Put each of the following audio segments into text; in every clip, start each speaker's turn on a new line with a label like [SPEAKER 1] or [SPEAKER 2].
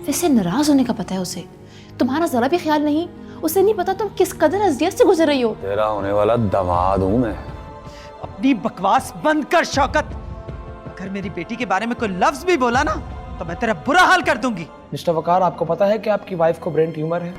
[SPEAKER 1] वैसे नाराज होने का पता है उसे, तुम्हारा जरा भी ख्याल नहीं। उसे नहीं पता तुम किस कदर अज़ियत से गुजर रही हो।
[SPEAKER 2] तेरा होने वाला दामाद हूं मैं।
[SPEAKER 3] अपनी बकवास बंद कर शौकत। अगर मेरी बेटी के बारे में कोई लफ्ज भी बोला ना तो मैं तेरा बुरा हाल कर दूंगी।
[SPEAKER 4] मिस्टर वकार, आपको पता है कि आपकी वाइफ को ब्रेन ट्यूमर है?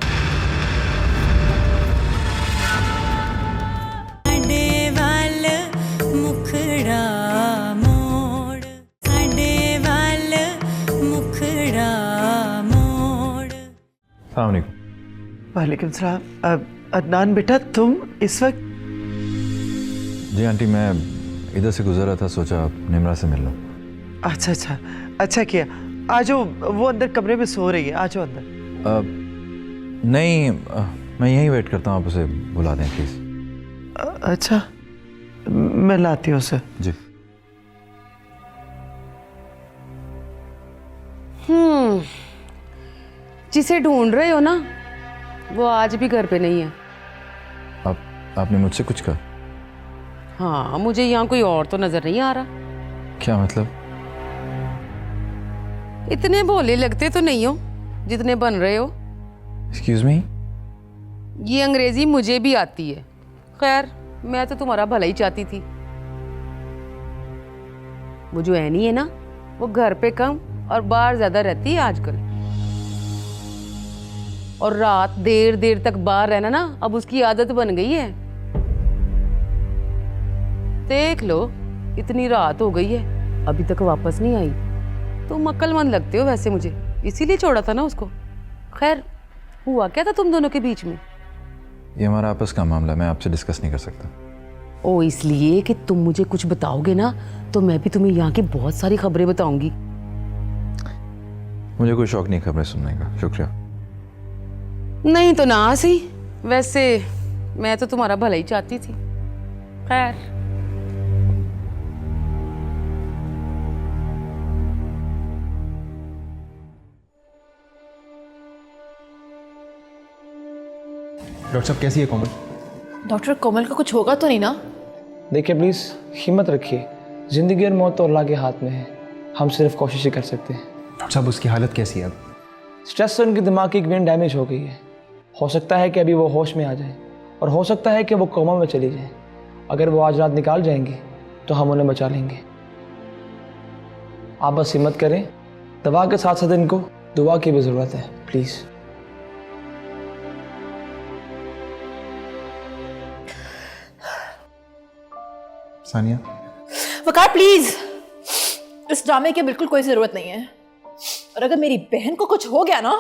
[SPEAKER 3] वालेकुम सलाम। अदनान बेटा, तुम इस वक्त?
[SPEAKER 5] जी आंटी, मैं इधर से गुजर रहा था, सोचा निम्रा से मिल लूं।
[SPEAKER 3] अच्छा अच्छा, अच्छा किया। आ जाओ, वो अंदर कमरे में सो रही है, आ जाओ अंदर।
[SPEAKER 5] नहीं, मैं यहीं वेट करता हूँ, आप उसे बुला दें प्लीज।
[SPEAKER 3] अच्छा, मैं लाती हूँ उसे।
[SPEAKER 5] जी।
[SPEAKER 6] जिसे ढूंढ रहे हो ना, वो आज भी घर पे नहीं है।
[SPEAKER 5] आपने मुझसे कुछ कहा?
[SPEAKER 6] हाँ, मुझे यहाँ कोई और तो नजर नहीं आ रहा।
[SPEAKER 5] क्या मतलब?
[SPEAKER 6] इतने भोले लगते तो नहीं हो जितने बन रहे हो।
[SPEAKER 5] Excuse me?
[SPEAKER 6] ये अंग्रेजी मुझे भी आती है। खैर, मैं तो तुम्हारा भला ही चाहती थी। वो जो ऐनी है ना, वो घर पे कम और बाहर ज्यादा रहती है आजकल। और रात देर देर तक बाहर रहना ना अब उसकी आदत बन गई है। देख लो, इतनी रात हो गई है, अभी तक वापस नहीं आई। तुम अक्लमंद लगते हो वैसे मुझे, इसीलिए छोड़ा था ना उसको। खैर, हुआ क्या था तुम दोनों के बीच में?
[SPEAKER 5] ये हमारा आपस का मामला, मैं आपसे डिस्कस नहीं कर सकता।
[SPEAKER 6] ओ, इसलिए कि तुम मुझे कुछ बताओगे ना तो मैं भी तुम्हें यहाँ की बहुत सारी खबरें बताऊंगी।
[SPEAKER 5] मुझे कोई शौक नहीं खबरें सुनने का, शुक्रिया।
[SPEAKER 6] नहीं तो ना सही, वैसे मैं तो तुम्हारा भला ही चाहती थी। खैर,
[SPEAKER 7] डॉक्टर साहब, कैसी है कोमल?
[SPEAKER 1] डॉक्टर, कोमल का कुछ होगा तो नहीं ना?
[SPEAKER 4] देखिए प्लीज़, हिम्मत रखिए। ज़िंदगी और मौत तो अल्लाह के हाथ में है, हम सिर्फ कोशिश ही कर सकते हैं।
[SPEAKER 7] डॉक्टर साहब, उसकी हालत कैसी है अब?
[SPEAKER 4] स्ट्रेस से उनके दिमाग की एक वेन डैमेज हो गई है। हो सकता है कि अभी वो होश में आ जाए और हो सकता है कि वो कोमा में चली जाए। अगर वो आज रात निकाल जाएंगे तो हम उन्हें बचा लेंगे। आप बस हिम्मत करें, दवा के साथ साथ इनको दुआ की भी ज़रूरत है, प्लीज़।
[SPEAKER 7] सानिया,
[SPEAKER 1] वकार प्लीज, इस ड्रामे की बिल्कुल कोई जरूरत नहीं है। और अगर मेरी बहन को कुछ हो गया ना,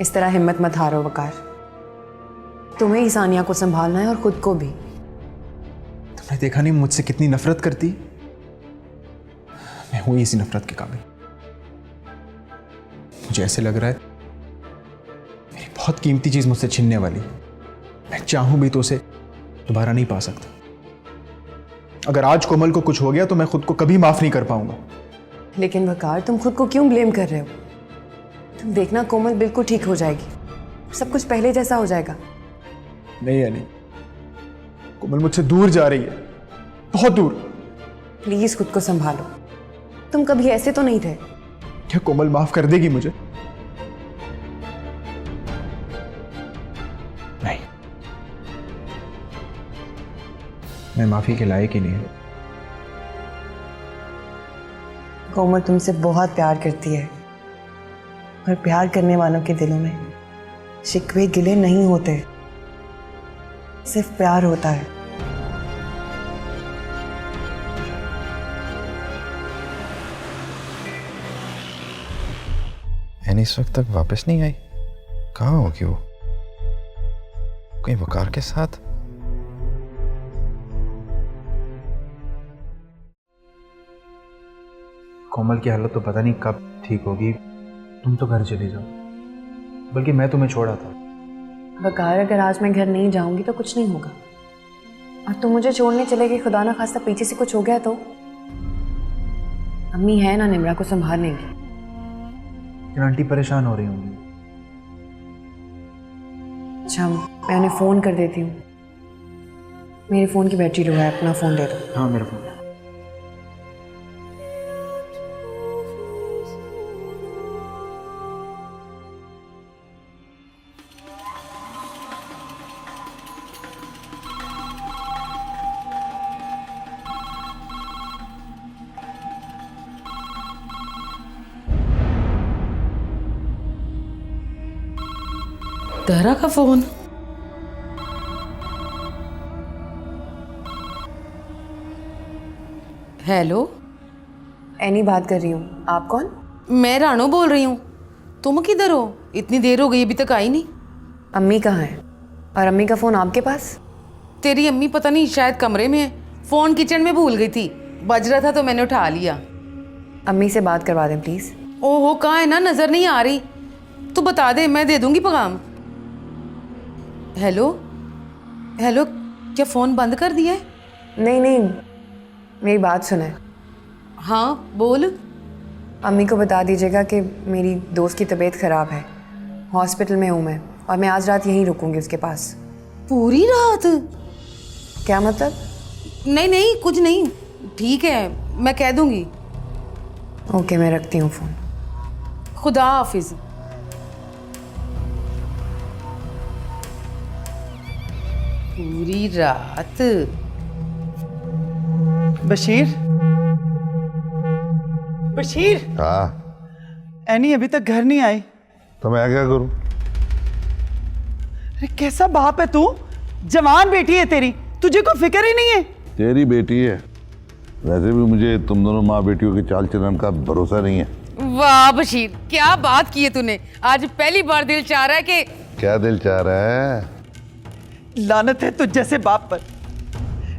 [SPEAKER 8] इस तरह हिम्मत मत हारो वकार। तुम्हें ही सानिया को संभालना है और खुद को भी।
[SPEAKER 7] तुमने देखा नहीं मुझसे कितनी नफरत करती? मैं हूं इसी नफरत के काबिल। मुझे ऐसे लग रहा है मेरी बहुत कीमती चीज मुझसे छीनने वाली। मैं चाहूं भी तो उसे दोबारा नहीं पा सकता। अगर आज कोमल को कुछ हो गया तो मैं खुद को कभी माफ नहीं कर पाऊंगा।
[SPEAKER 8] लेकिन वकार, तुम खुद को क्यों ब्लेम कर रहे हो? तुम देखना, कोमल बिल्कुल ठीक हो जाएगी, सब कुछ पहले जैसा हो जाएगा।
[SPEAKER 7] नहीं अली, कोमल मुझसे दूर जा रही है, बहुत दूर।
[SPEAKER 8] प्लीज खुद को संभालो, तुम कभी ऐसे तो नहीं थे।
[SPEAKER 7] क्या कोमल माफ कर देगी मुझे? नहीं, मैं माफी के लायक ही नहीं हूं।
[SPEAKER 8] कोमल तुमसे बहुत प्यार करती है और प्यार करने वालों के दिलों में शिकवे गिले नहीं होते, सिर्फ प्यार होता है।
[SPEAKER 5] एनी इस वक्त तक वापस नहीं आई? कहाँ होगी वो? कहीं वकार के साथ?
[SPEAKER 7] कोमल की हालत तो पता नहीं कब ठीक होगी। तुम तो घर चले जाओ, बल्कि मैं तुम्हें छोड़ा था।
[SPEAKER 8] वकार, अगर आज मैं घर नहीं जाऊंगी तो कुछ नहीं होगा, और तुम मुझे छोड़ने चले गए, खुदा ना खास्ता पीछे से कुछ हो गया तो? अम्मी है ना निम्रा को संभाल लेंगी।
[SPEAKER 7] लेकिन आंटी परेशान हो रही होंगी।
[SPEAKER 8] अच्छा, मैं उन्हें फ़ोन कर देती हूँ। मेरे फ़ोन की बैटरी लो है, अपना फ़ोन दे दो।
[SPEAKER 7] हाँ मेरा फोन।
[SPEAKER 6] दहरा का फोन। हेलो,
[SPEAKER 8] एनी बात कर रही हूँ। आप कौन?
[SPEAKER 6] मैं रानो बोल रही हूँ। तुम किधर हो? इतनी देर हो गई, अभी तक आई नहीं।
[SPEAKER 8] अम्मी कहाँ है? और अम्मी का फ़ोन आपके पास?
[SPEAKER 6] तेरी अम्मी पता नहीं, शायद कमरे में है। फोन किचन में भूल गई थी, बज रहा था तो मैंने उठा लिया।
[SPEAKER 8] अम्मी से बात करवा दें प्लीज़।
[SPEAKER 6] ओहो, कहाँ है ना, नजर नहीं आ रही। तू बता दे, मैं दे दूंगी पैगाम। हेलो हेलो, क्या फ़ोन बंद कर दिया है?
[SPEAKER 8] नहीं नहीं, मेरी बात सुने।
[SPEAKER 6] हाँ बोल।
[SPEAKER 8] अम्मी को बता दीजिएगा कि मेरी दोस्त की तबीयत ख़राब है, हॉस्पिटल में हूँ मैं, और मैं आज रात यहीं रुकूंगी उसके पास।
[SPEAKER 6] पूरी रात?
[SPEAKER 8] क्या मतलब?
[SPEAKER 6] नहीं नहीं, कुछ नहीं, ठीक है, मैं कह दूंगी।
[SPEAKER 8] ओके, मैं रखती हूँ फ़ोन।
[SPEAKER 6] खुदा हाफिज। पूरी रात?
[SPEAKER 3] बशीर, बशीर,
[SPEAKER 9] हाँ,
[SPEAKER 3] एनी अभी तक घर नहीं आई।
[SPEAKER 9] तो मैं क्या करूं?
[SPEAKER 3] अरे कैसा बाप है तू? जवान बेटी है तेरी, तुझे कोई फिक्र ही नहीं है।
[SPEAKER 9] तेरी बेटी है, वैसे भी मुझे तुम दोनों माँ बेटियों के चाल चलन का भरोसा नहीं है।
[SPEAKER 6] वाह बशीर, क्या बात की है तूने। आज पहली बार दिल चाह रहा है कि
[SPEAKER 9] क्या दिल चाह रहा है?
[SPEAKER 3] लानत है तुझ जैसे बाप पर।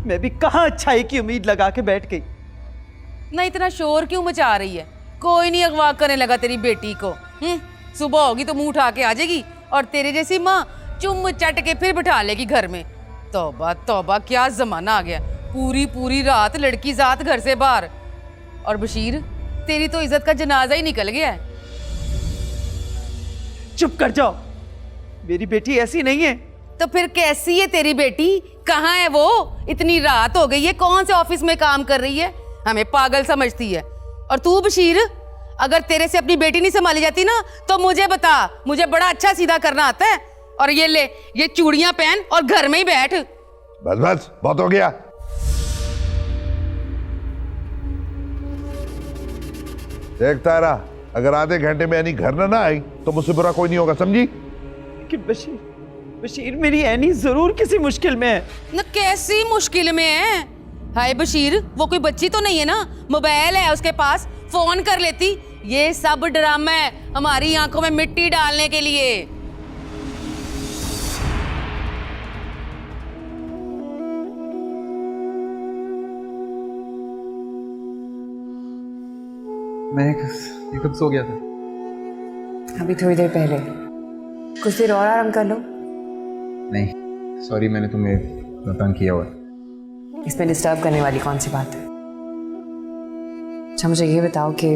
[SPEAKER 3] मैं भी कहाँ अच्छाई की उम्मीद लगा के बैठ गई।
[SPEAKER 6] ना इतना शोर क्यों मचा रही है? कोई नहीं अगवा करने लगा तेरी बेटी को। सुबह होगी तो मुंह उठा के आ जाएगी, और तेरे जैसी माँ चुम चट के फिर बिठा लेगी घर में। तौबा तौबा, क्या जमाना आ गया। पूरी पूरी रात लड़की जात घर से बाहर। और बशीर, तेरी तो इज्जत का जनाजा ही निकल गया है।
[SPEAKER 3] चुप कर जाओ, मेरी बेटी ऐसी नहीं है।
[SPEAKER 6] तो फिर कैसी है तेरी बेटी? कहाँ है वो? इतनी रात हो गई है, कौन से ऑफिस में काम कर रही है? हमें पागल समझती है। और तू बशीर, अगर तेरे से अपनी बेटी नहीं संभाली जाती ना, तो मुझे बता, मुझे बड़ा अच्छा सीधा करना आता है। और ये ले, ये चूड़ियां पहन और घर में ही बैठ।
[SPEAKER 9] बस बस, बहुत हो गया। देखता रहा, अगर आधे घंटे में यानी घर ना आई तो मुझसे बुरा कोई नहीं होगा, समझी?
[SPEAKER 3] कि बशीर, बशीर, मेरी एनी जरूर किसी मुश्किल में है।
[SPEAKER 6] न कैसी मुश्किल में है? हाय बशीर, वो कोई बच्ची तो नहीं है ना? मोबाइल है उसके पास, फोन कर लेती। ये सब ड्रामा है हमारी आंखों में मिट्टी डालने के लिए।
[SPEAKER 7] मैं ये कब सो गया था?
[SPEAKER 8] अभी थोड़ी देर पहले। कुछ देर और आराम कर लो।
[SPEAKER 7] नहीं सॉरी, मैंने तुम्हें तंग किया हुआ।
[SPEAKER 8] इसमें डिस्टर्ब करने वाली कौन सी बात है? अच्छा मुझे ये बताओ कि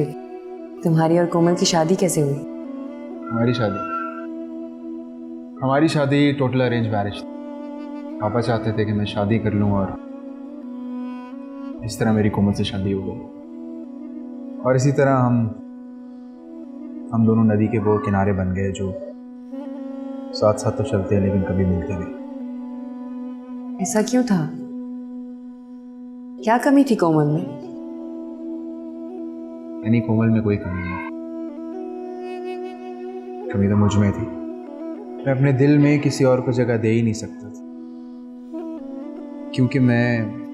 [SPEAKER 8] तुम्हारी और कोमल की शादी कैसे हुई?
[SPEAKER 7] हमारी शादी टोटल अरेंज मैरिज थी। पापा चाहते थे कि मैं शादी कर लूं, और इस तरह मेरी कोमल से शादी हो गई। और इसी तरह हम दोनों नदी के वो किनारे बन गए जो साथ साथ तो चलते हैं लेकिन कभी मिलते नहीं।
[SPEAKER 8] ऐसा क्यों था? क्या कमी थी कोमल में?
[SPEAKER 7] यानी कोमल में कोई कमी नहीं, कमी तो मुझ में थी। मैं अपने दिल में किसी और को जगह दे ही नहीं सकता था, क्योंकि मैं।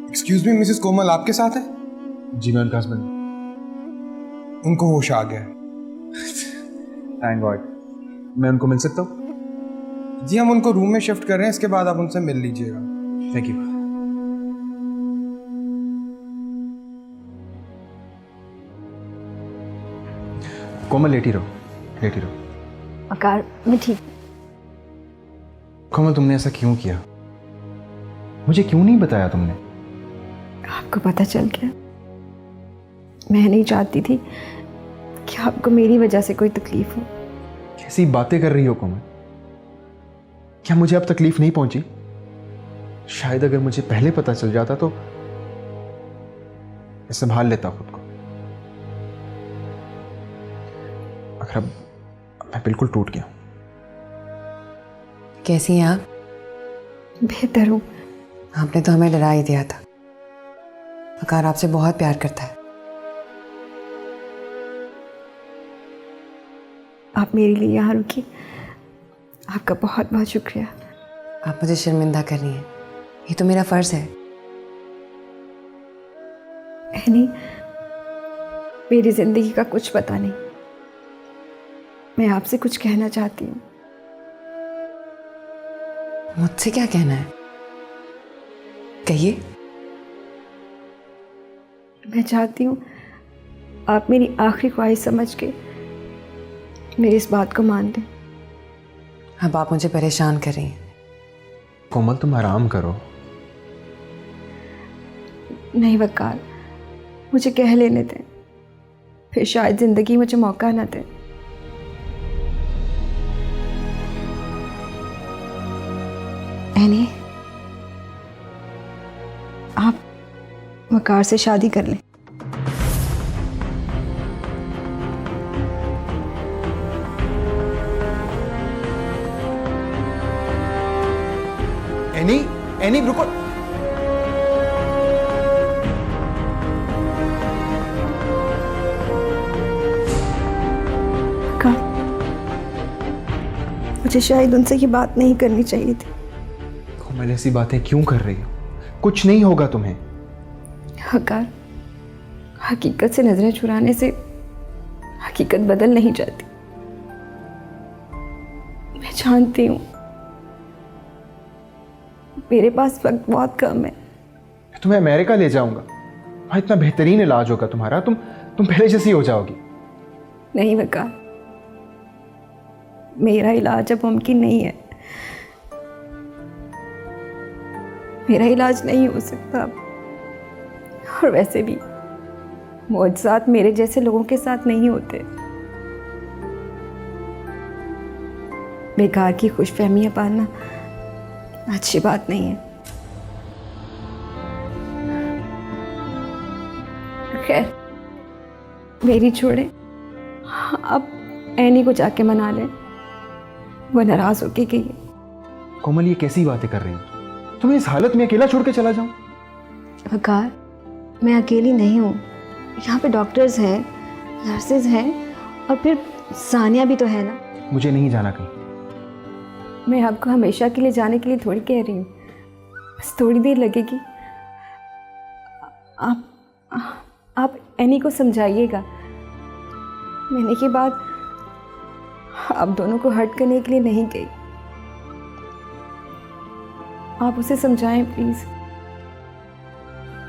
[SPEAKER 10] एक्सक्यूज मी मिसेस कोमल आपके साथ है?
[SPEAKER 7] जी मैं उनका हस्बैंड।
[SPEAKER 10] उनको होश आ गया।
[SPEAKER 7] Thank God. मैं उनको मिल सकता हूँ?
[SPEAKER 10] जी हम उनको रूम में शिफ्ट कर रहे हैं, इसके बाद आप उनसे मिल लीजिएगा।
[SPEAKER 7] Thank you. कोमल लेटी रहो, लेटी रहो।
[SPEAKER 11] आकार, मैं ठीक।
[SPEAKER 7] कोमल तुमने ऐसा क्यों किया? मुझे क्यों नहीं बताया तुमने?
[SPEAKER 11] आपको पता चल गया। मैं नहीं चाहती थी कि आपको मेरी वजह से कोई तकलीफ हो।
[SPEAKER 7] कैसी बातें कर रही हो कोमल? क्या मुझे अब तकलीफ नहीं पहुंची? शायद अगर मुझे पहले पता चल जाता तो मैं संभाल लेता खुद को। मगर अब मैं बिल्कुल टूट गया।
[SPEAKER 8] कैसी हैं आप?
[SPEAKER 11] बेहतर हूँ।
[SPEAKER 8] आपने तो हमें डरा ही दिया था। वकार आपसे बहुत प्यार करता है।
[SPEAKER 11] आप मेरे लिए यहाँ रुकी, आपका बहुत बहुत शुक्रिया।
[SPEAKER 8] आप मुझे शर्मिंदा कर रही हैं, ये तो मेरा फर्ज है।
[SPEAKER 11] एनी, मेरी जिंदगी का कुछ पता नहीं। मैं आपसे कुछ कहना चाहती हूँ।
[SPEAKER 8] मुझसे क्या कहना है? कहिए।
[SPEAKER 11] मैं चाहती हूँ आप मेरी आखिरी ख्वाहिश समझ के मेरी इस बात को मान लें।
[SPEAKER 8] अब आप मुझे परेशान कर रही हैं।
[SPEAKER 7] कोमल तुम आराम करो।
[SPEAKER 11] नहीं वकार, मुझे कह लेने दें, फिर शायद जिंदगी मुझे मौका न दे। एनी, आप वकार से शादी कर लें।
[SPEAKER 7] एनी, एनी रुको।
[SPEAKER 11] मुझे शायद उनसे ये बात नहीं करनी चाहिए थी।
[SPEAKER 7] कोमल ऐसी बातें क्यों कर रही हो? कुछ नहीं होगा तुम्हें।
[SPEAKER 11] वकार, हकीकत से नजरें चुराने से हकीकत बदल नहीं जाती। मैं जानती हूँ मेरे पास वक्त बहुत कम है।
[SPEAKER 7] तुम्हें अमेरिका ले जाऊंगा, वहां इतना बेहतरीन इलाज होगा तुम्हारा। तुम पहले जैसी हो जाओगी।
[SPEAKER 11] नहीं वकार, मेरा इलाज अब मुमकिन नहीं है। मेरा इलाज नहीं हो सकता अब। और वैसे भी मौजज़ात मेरे जैसे लोगों के साथ नहीं होते। बेकार की खुशफहमियां पालना अच्छी बात नहीं है। खैर, मेरी छोड़े, अब एनी को जाके मना ले। वो नाराज होके गई है।
[SPEAKER 7] कोमल ये कैसी बातें कर रही हो? तुम्हें इस हालत में अकेला छोड़ के चला जाऊं?
[SPEAKER 11] वकार, मैं अकेली नहीं हूँ। यहाँ पे डॉक्टर्स हैं, नर्सेज हैं, और फिर सानिया भी तो है ना।
[SPEAKER 7] मुझे नहीं जाना कहीं।
[SPEAKER 11] मैं आपको हमेशा के लिए जाने के लिए थोड़ी कह रही हूँ, बस थोड़ी देर लगेगी। आप एनी को समझाइएगा। मैंने के बाद आप दोनों को हर्ट करने के लिए नहीं गई। आप उसे समझाएं प्लीज।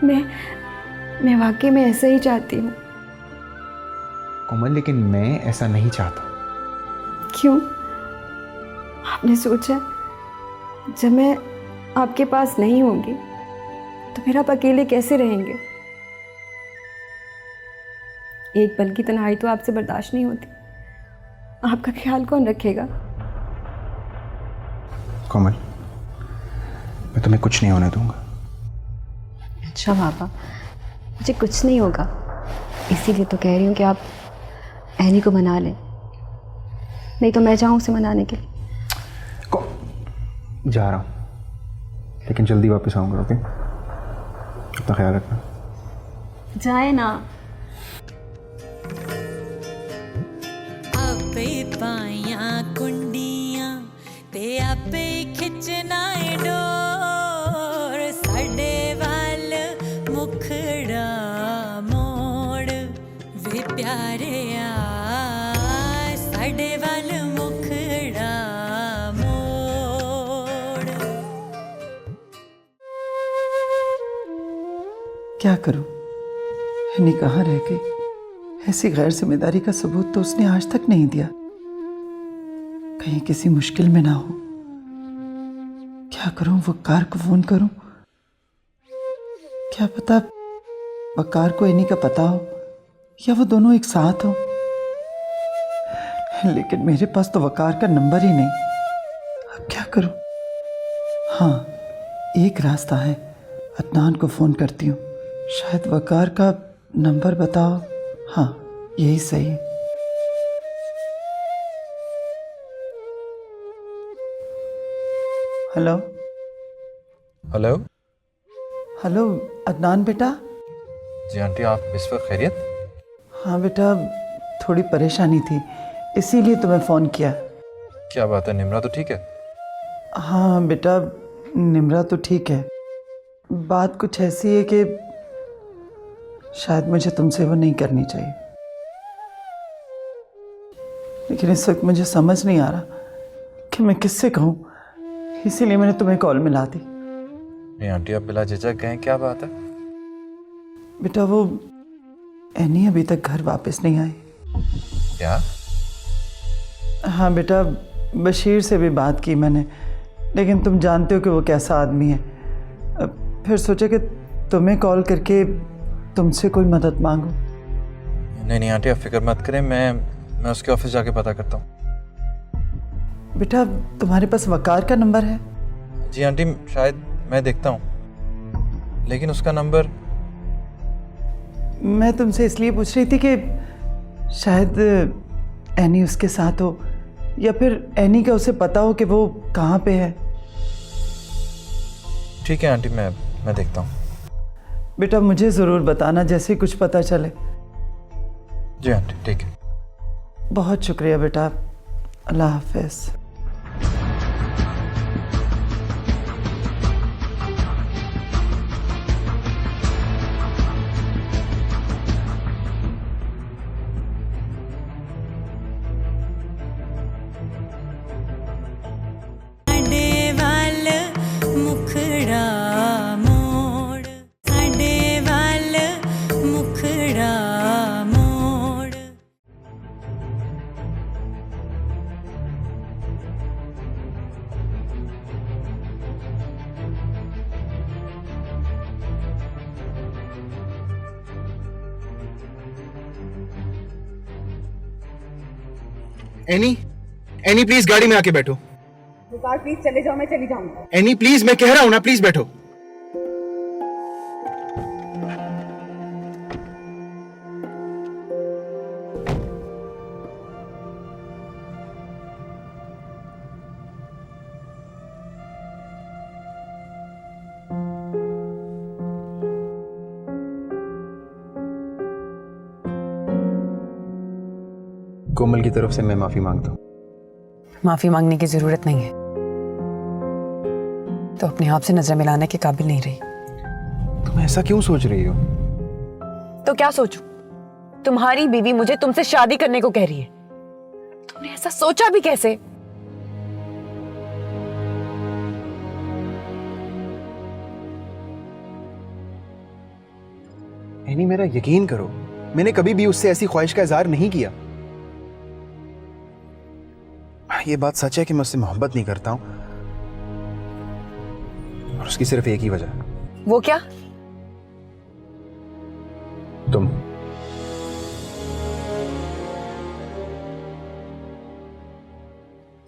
[SPEAKER 11] मैं वाकई में ऐसा ही चाहती हूँ।
[SPEAKER 7] कोमल, लेकिन मैं ऐसा नहीं चाहता।
[SPEAKER 11] क्यों? आपने सोचा जब मैं आपके पास नहीं होंगी तो फिर आप अकेले कैसे रहेंगे? एक पल की तन्हाई तो आपसे बर्दाश्त नहीं होती। आपका ख्याल कौन रखेगा?
[SPEAKER 7] कोमल, मैं तुम्हें कुछ नहीं होने दूंगा।
[SPEAKER 11] अच्छा पापा, मुझे कुछ नहीं होगा, इसीलिए तो कह रही हूँ कि आप एनी को मना लें। नहीं तो मैं जाऊँ उसे मनाने के लिए।
[SPEAKER 7] जा रहा हूँ, लेकिन जल्दी वापस आऊंगा। ओके, अपना ख्याल रखना।
[SPEAKER 11] जाए ना।
[SPEAKER 12] आपे पाया कुंडियां ते आपे खिंचना डोर, साडे वाल मुखड़ा मोड़ वे प्यारे आ, साडे वाल मुखड़ा मोड़।
[SPEAKER 3] क्या करूं? हनी कहाँ रह गई? ऐसी गैर जिम्मेदारी का सबूत तो उसने आज तक नहीं दिया। कहीं किसी मुश्किल में ना हो। क्या करूं? वकार को फोन करूं? क्या पता वकार को एनी का पता हो या वो दोनों एक साथ हो। लेकिन मेरे पास तो वकार का नंबर ही नहीं। अब क्या करूं? हाँ, एक रास्ता है, अदनान को फ़ोन करती हूँ, शायद वकार का नंबर बताओ। हाँ, यही सही। Hello
[SPEAKER 5] hello.
[SPEAKER 3] हेलो अदनान बेटा।
[SPEAKER 5] जी आंटी, आप इस वक्त खैरियत?
[SPEAKER 3] हाँ बेटा, थोड़ी परेशानी थी, इसीलिए तुम्हें फ़ोन किया।
[SPEAKER 5] क्या बात है, निम्रा तो ठीक है?
[SPEAKER 3] हाँ बेटा, निम्रा तो ठीक है। बात कुछ ऐसी है कि शायद मुझे तुमसे वो नहीं करनी चाहिए, लेकिन इस वक्त मुझे समझ नहीं आ रहा कि मैं किससे कहूँ, इसीलिए मैंने तुम्हें कॉल मिला दी।
[SPEAKER 5] नहीं आंटी, आप बिला झिझक कहें, क्या बात है?
[SPEAKER 3] बेटा वो एनी अभी तक घर वापस नहीं आई।
[SPEAKER 5] क्या?
[SPEAKER 3] हाँ बेटा, बशीर से भी बात की मैंने, लेकिन तुम जानते हो कि वो कैसा आदमी है। फिर सोचा कि तुम्हें कॉल करके तुमसे कोई मदद मांगूं।
[SPEAKER 5] नहीं आंटी, आप फिक्र मत करें, मैं उसके ऑफिस जाके पता करता हूँ।
[SPEAKER 3] बेटा तुम्हारे पास वकार का नंबर है?
[SPEAKER 5] जी आंटी, शायद मैं देखता हूँ, लेकिन उसका नंबर।
[SPEAKER 3] मैं तुमसे इसलिए पूछ रही थी कि शायद एनी उसके साथ हो, या फिर एनी का उसे पता हो कि वो कहाँ पे है।
[SPEAKER 5] ठीक है आंटी, मैं देखता हूँ।
[SPEAKER 3] बेटा मुझे ज़रूर बताना जैसे ही कुछ पता चले।
[SPEAKER 5] जी आंटी, ठीक है।
[SPEAKER 3] बहुत शुक्रिया बेटा, अल्लाह हाफिज़।
[SPEAKER 7] एनी प्लीज गाड़ी में आके बैठो।
[SPEAKER 1] प्लीज चले जाओ, मैं चली जाऊंगी।
[SPEAKER 7] एनी प्लीज, मैं कह रहा हूं ना, प्लीज बैठो। कोमल की तरफ से मैं माफी मांगता हूँ।
[SPEAKER 8] माफी मांगने की जरूरत नहीं है, तो अपने आप से नजर मिलाने के काबिल नहीं रही।
[SPEAKER 7] तुम ऐसा क्यों सोच रही हो?
[SPEAKER 8] तो क्या सोचूं? तुम्हारी बीवी मुझे तुमसे शादी करने को कह रही है। तुमने ऐसा सोचा भी कैसे?
[SPEAKER 7] एनी मेरा यकीन करो, मैंने कभी भी उससे ऐसी ख्वाहिश का इजहार नहीं किया। ये बात सच है कि मैं उससे मोहब्बत नहीं करता हूं, और उसकी सिर्फ एक ही वजह है।
[SPEAKER 8] वो क्या?
[SPEAKER 7] तुम।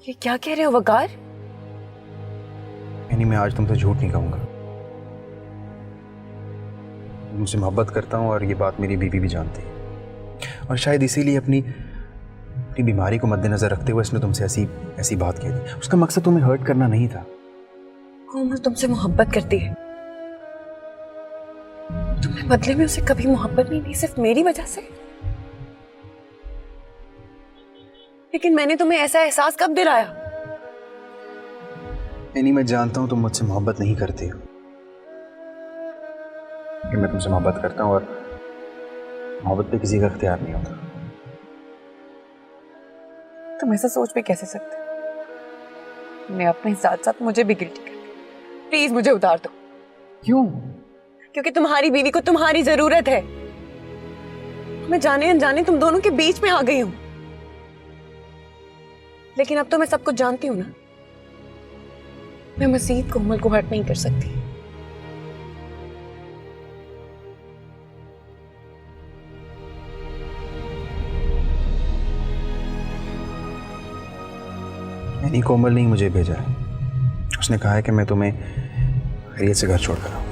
[SPEAKER 8] ये क्या कह रहे हो वकार?
[SPEAKER 7] यानी मैं आज तुमसे झूठ नहीं कहूंगा, मुझसे मोहब्बत करता हूं, और ये बात मेरी बीवी भी जानती है, और शायद इसीलिए अपनी बीमारी को मद्देनजर रखते हुए इसने तुमसे ऐसी बात कह दी। उसका मकसद तुम्हें हर्ट करना नहीं था।
[SPEAKER 8] कोमल तुमसे मोहब्बत करती है, तुमने बदले में उसे कभी मोहब्बत नहीं दी, सिर्फ मेरी वजह से। लेकिन मैंने तुम्हें ऐसा एहसास कब दिलाया?
[SPEAKER 7] एनी मैं जानता हूं तुम मुझसे मोहब्बत नहीं करती हो, कि मैं तुमसे मोहब्बत करता हूं, और मोहब्बत पे किसी का इख्तियार नहीं होता।
[SPEAKER 8] तुम ऐसा सोच भी कैसे सकते? मैं अपने साथ साथ मुझे भी गिल्टी कर। प्लीज मुझे उतार दो।
[SPEAKER 7] क्यों?
[SPEAKER 8] क्योंकि तुम्हारी बीवी को तुम्हारी जरूरत है। मैं जाने अनजाने तुम दोनों के बीच में आ गई हूं, लेकिन अब तो मैं सब कुछ जानती हूं ना। मैं मजीद कोमल को हर्ट नहीं कर सकती।
[SPEAKER 7] यानी कोमल ने मुझे भेजा है, उसने कहा है कि मैं तुम्हें खैरियत से घर छोड़ कर आओ।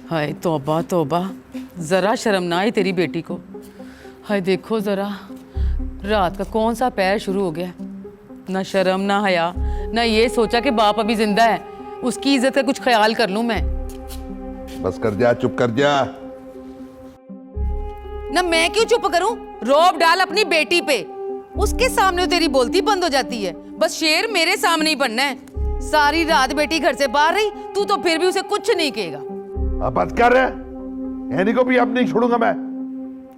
[SPEAKER 6] हाय तौबा तौबा, जरा शर्म ना आई तेरी बेटी को। हाय देखो जरा, रात का कौन सा पैर शुरू हो गया। ना शर्म ना हया, ना ये सोचा कि बाप अभी जिंदा है, उसकी इज्जत का कुछ ख्याल कर लूं मैं।
[SPEAKER 9] बस कर जा, चुप कर जा।
[SPEAKER 6] ना मैं क्यों चुप करूं? रौब डाल अपनी बेटी पे, उसके सामने तेरी बोलती बंद हो जाती है। बस शेर मेरे सामने ही बनना है। सारी रात बेटी घर से बाहर रही, तू तो फिर भी उसे कुछ नहीं कहेगा।
[SPEAKER 9] अब बात कर रहे, एनी को भी अब नहीं छोड़ूंगा मैं।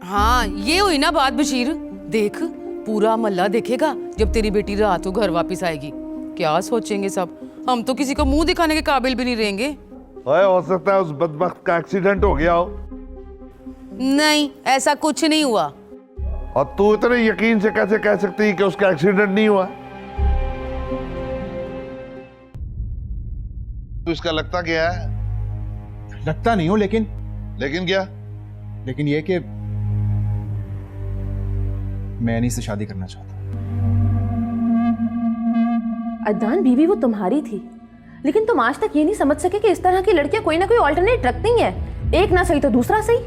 [SPEAKER 6] हाँ ये हुई ना बात बशीर। देख पूरा मोहल्ला देखेगा जब तेरी बेटी रात को घर वापस आएगी। क्या सोचेंगे सब? हम तो किसी को मुंह दिखाने के काबिल भी नहीं रहेंगे।
[SPEAKER 9] हो सकता है उस बदबख्त का एक्सीडेंट हो गया हो।
[SPEAKER 6] नहीं ऐसा कुछ नहीं हुआ।
[SPEAKER 9] और तू इतने यकीन से कैसे कह सकती है कि उसका एक्सीडेंट नहीं हुआ? तो इसका लगता क्या है?
[SPEAKER 7] लगता नहीं हो, लेकिन
[SPEAKER 9] क्या?
[SPEAKER 7] लेकिन ये कि मैं नहीं से शादी करना चाहता।
[SPEAKER 1] अदनान, बीवी वो तुम्हारी थी, लेकिन तुम आज तक ये नहीं समझ सके कि इस तरह की लड़कियां कोई ना कोई ऑल्टरनेट रखती हैं। एक ना सही तो दूसरा सही।